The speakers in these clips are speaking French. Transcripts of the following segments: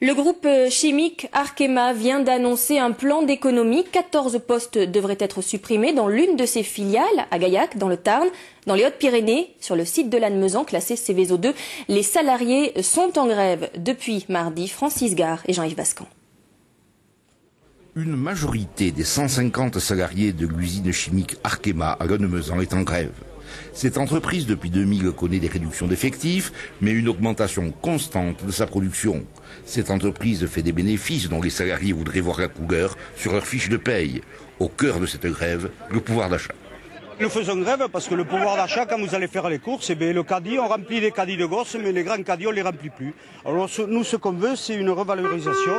Le groupe chimique Arkema vient d'annoncer un plan d'économie. 14 postes devraient être supprimés dans l'une de ses filiales, à Gaillac, dans le Tarn. Dans les Hautes-Pyrénées, sur le site de Lannemezan, classé Céveso 2, les salariés sont en grève depuis mardi. Francis Gare et Jean-Yves Bascan. Une majorité des 150 salariés de l'usine chimique Arkema à Lannemezan est en grève. Cette entreprise, depuis 2000, connaît des réductions d'effectifs, mais une augmentation constante de sa production. Cette entreprise fait des bénéfices dont les salariés voudraient voir la couleur sur leur fiche de paye. Au cœur de cette grève, le pouvoir d'achat. Nous faisons grève parce que le pouvoir d'achat, quand vous allez faire les courses, le caddie, on remplit les caddies de gosses, mais les grands caddies, on ne les remplit plus. Alors nous, ce qu'on veut, c'est une revalorisation.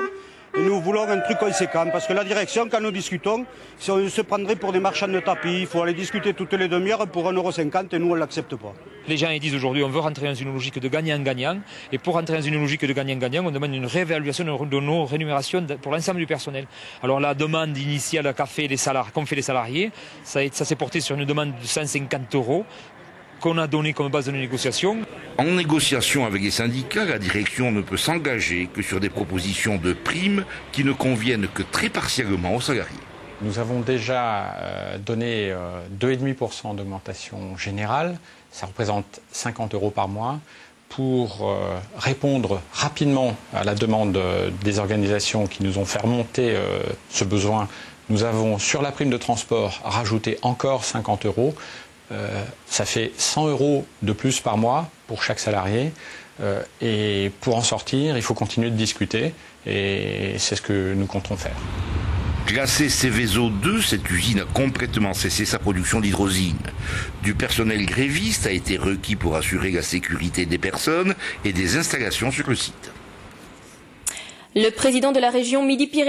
Et nous voulons un truc conséquent, parce que la direction, quand nous discutons, si on se prendrait pour des marchands de tapis, il faut aller discuter toutes les demi-heures pour 1,50 € et nous, on ne l'accepte pas. Les gens ils disent aujourd'hui on veut rentrer dans une logique de gagnant-gagnant, et pour rentrer dans une logique de gagnant-gagnant, on demande une réévaluation de nos rémunérations pour l'ensemble du personnel. Alors la demande initiale qu'ont fait les salariés, ça s'est porté sur une demande de 150 € qu'on a donné comme base de négociation. En négociation avec les syndicats, la direction ne peut s'engager que sur des propositions de primes qui ne conviennent que très partiellement aux salariés. Nous avons déjà donné 2,5% d'augmentation générale, ça représente 50 € par mois, pour répondre rapidement à la demande des organisations qui nous ont fait remonter ce besoin. Nous avons sur la prime de transport rajouté encore 50 €. Ça fait 100 € de plus par mois pour chaque salarié. Et pour en sortir, il faut continuer de discuter. Et c'est ce que nous comptons faire. Classée Céveso 2, cette usine a complètement cessé sa production d'hydrosine. Du personnel gréviste a été requis pour assurer la sécurité des personnes et des installations sur le site. Le président de la région Midi-Pyrénées